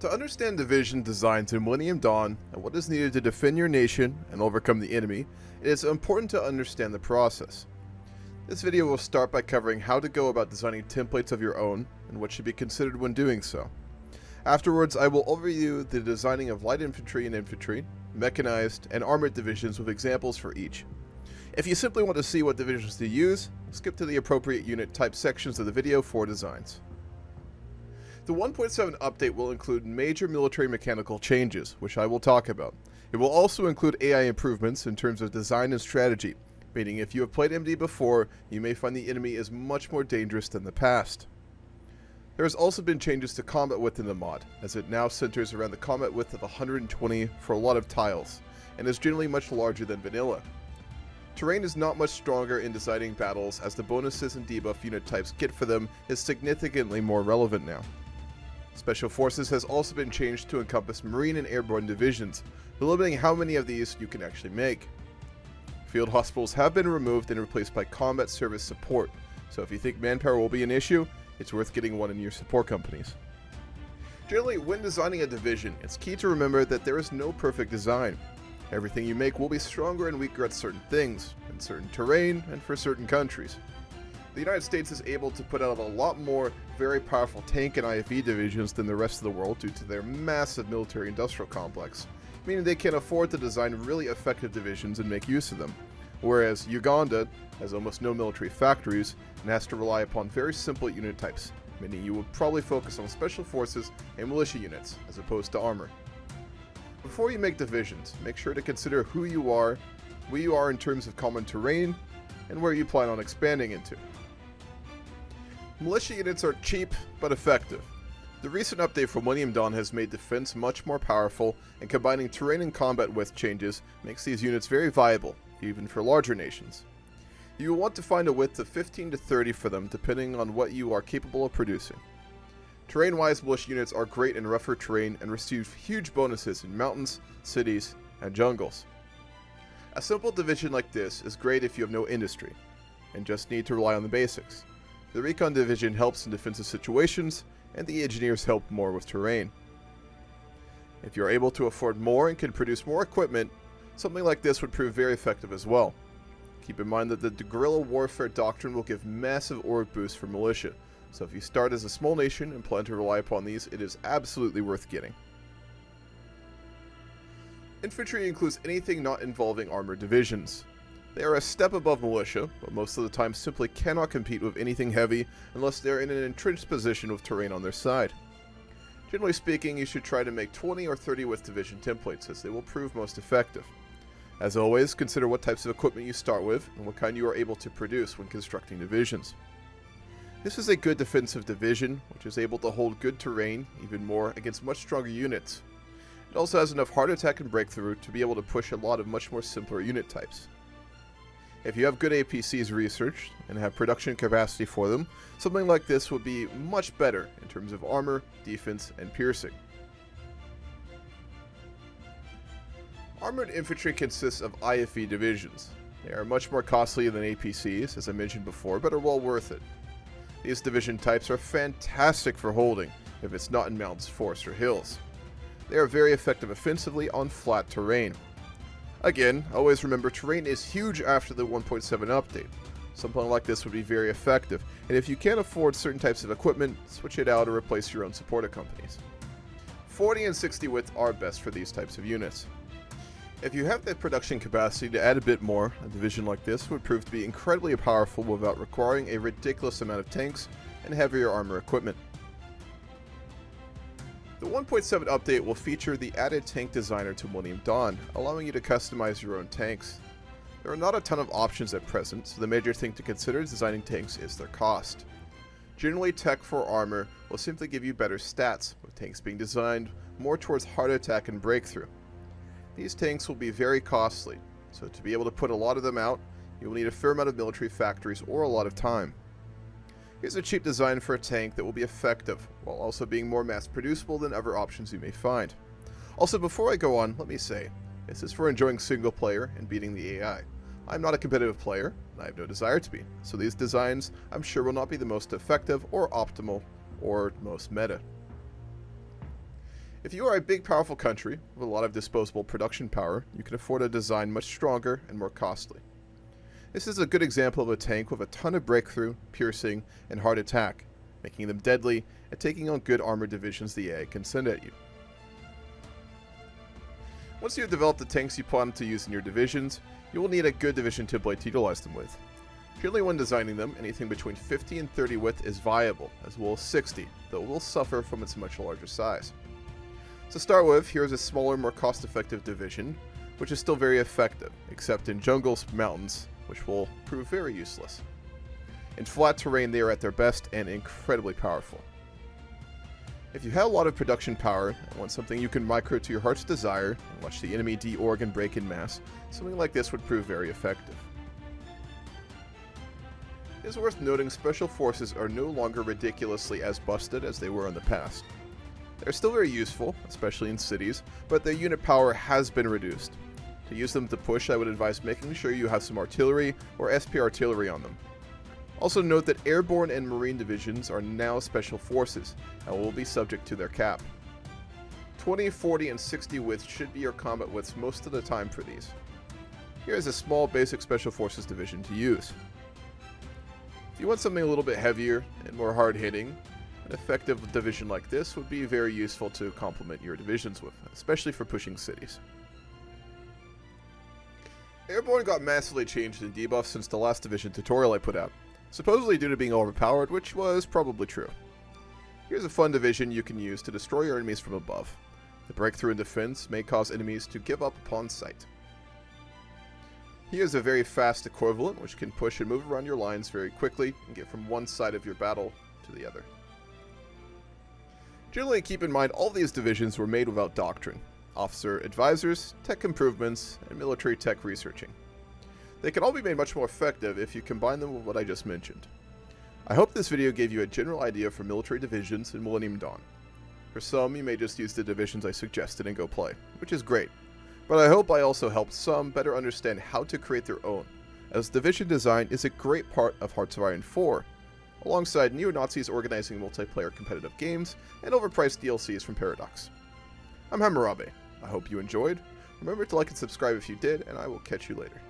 To understand division designs in Millennium Dawn and what is needed to defend your nation and overcome the enemy, it is important to understand the process. This video will start by covering how to go about designing templates of your own and what should be considered when doing so. Afterwards, I will overview the designing of light infantry and infantry, mechanized, and armored divisions with examples for each. If you simply want to see what divisions to use, skip to the appropriate unit type sections of the video for designs. The 1.7 update will include major military mechanical changes, which I will talk about. It will also include AI improvements in terms of design and strategy, meaning if you have played MD before, you may find the enemy is much more dangerous than the past. There has also been changes to combat width in the mod, as it now centers around the combat width of 120 for a lot of tiles, and is generally much larger than vanilla. Terrain is not much stronger in designing battles, as the bonuses and debuff unit types get for them is significantly more relevant now. Special Forces has also been changed to encompass Marine and Airborne divisions, limiting how many of these you can actually make. Field hospitals have been removed and replaced by combat service support, so if you think manpower will be an issue, it's worth getting one in your support companies. Generally, when designing a division, it's key to remember that there is no perfect design. Everything you make will be stronger and weaker at certain things, in certain terrain, and for certain countries. The United States is able to put out a lot more very powerful tank and IFV divisions than the rest of the world due to their massive military-industrial complex, meaning they can afford to design really effective divisions and make use of them, whereas Uganda has almost no military factories and has to rely upon very simple unit types, meaning you would probably focus on special forces and militia units as opposed to armor. Before you make divisions, make sure to consider who you are in terms of common terrain, and where you plan on expanding into. Militia units are cheap but effective. The recent update from Millennium Dawn has made defense much more powerful, and combining terrain and combat width changes makes these units very viable, even for larger nations. You will want to find a width of 15 to 30 for them depending on what you are capable of producing. Terrain-wise, militia units are great in rougher terrain and receive huge bonuses in mountains, cities, and jungles. A simple division like this is great if you have no industry, and just need to rely on the basics. The recon division helps in defensive situations, and the engineers help more with terrain. If you are able to afford more and can produce more equipment, something like this would prove very effective as well. Keep in mind that the guerrilla warfare doctrine will give massive org boosts for militia, so if you start as a small nation and plan to rely upon these, it is absolutely worth getting. Infantry includes anything not involving armored divisions. They are a step above militia, but most of the time simply cannot compete with anything heavy unless they are in an entrenched position with terrain on their side. Generally speaking, you should try to make 20 or 30 width division templates, as they will prove most effective. As always, consider what types of equipment you start with and what kind you are able to produce when constructing divisions. This is a good defensive division, which is able to hold good terrain, even more, against much stronger units. It also has enough hard attack and breakthrough to be able to push a lot of much more simpler unit types. If you have good APCs researched and have production capacity for them, something like this would be much better in terms of armor, defense, and piercing. Armored infantry consists of IFV divisions. They are much more costly than APCs, as I mentioned before, but are well worth it. These division types are fantastic for holding, if it's not in mountains, forests, or hills. They are very effective offensively on flat terrain. Again, always remember terrain is huge after the 1.7 update. Something like this would be very effective, and if you can't afford certain types of equipment, switch it out or replace your own supported companies. 40 and 60 width are best for these types of units. If you have the production capacity to add a bit more, a division like this would prove to be incredibly powerful without requiring a ridiculous amount of tanks and heavier armor equipment. The 1.7 update will feature the added tank designer to Millennium Dawn, allowing you to customize your own tanks. There are not a ton of options at present, so the major thing to consider designing tanks is their cost. Generally, Tech 4 armor will simply give you better stats, with tanks being designed more towards hard attack and breakthrough. These tanks will be very costly, so to be able to put a lot of them out, you will need a fair amount of military factories or a lot of time. Here's a cheap design for a tank that will be effective, while also being more mass producible than other options you may find. Also, before I go on, let me say, this is for enjoying single player and beating the AI. I'm not a competitive player, and I have no desire to be, so these designs I'm sure will not be the most effective or optimal or most meta. If you are a big, powerful country with a lot of disposable production power, you can afford a design much stronger and more costly. This is a good example of a tank with a ton of breakthrough, piercing, and hard attack, making them deadly and taking on good armored divisions the AI can send at you. Once you have developed the tanks you plan to use in your divisions, you will need a good division template to utilize them with. Purely when designing them, anything between 50 and 30 width is viable, as well as 60, though it will suffer from its much larger size. To start with, here is a smaller, more cost-effective division, which is still very effective, except in jungles, mountains, which will prove very useless. In flat terrain, they are at their best and incredibly powerful. If you have a lot of production power and want something you can micro to your heart's desire and watch the enemy de-org and break in mass, something like this would prove very effective. It is worth noting special forces are no longer ridiculously as busted as they were in the past. They are still very useful, especially in cities, but their unit power has been reduced. To use them to push, I would advise making sure you have some artillery or SP artillery on them. Also note that Airborne and Marine divisions are now special forces and will be subject to their cap. 20, 40, and 60 width should be your combat widths most of the time for these. Here is a small basic special forces division to use. If you want something a little bit heavier and more hard-hitting, an effective division like this would be very useful to complement your divisions with, especially for pushing cities. Airborne got massively changed in debuffs since the last division tutorial I put out, supposedly due to being overpowered, which was probably true. Here's a fun division you can use to destroy your enemies from above. The breakthrough in defense may cause enemies to give up upon sight. Here's a very fast equivalent which can push and move around your lines very quickly and get from one side of your battle to the other. Generally keep in mind all these divisions were made without doctrine, officer advisors, tech improvements, and military tech researching. They can all be made much more effective if you combine them with what I just mentioned. I hope this video gave you a general idea for military divisions in Millennium Dawn. For some, you may just use the divisions I suggested and go play, which is great. But I hope I also helped some better understand how to create their own, as division design is a great part of Hearts of Iron 4, alongside neo-Nazis organizing multiplayer competitive games and overpriced DLCs from Paradox. I'm Hammurabae. I hope you enjoyed. Remember to like and subscribe if you did, and I will catch you later.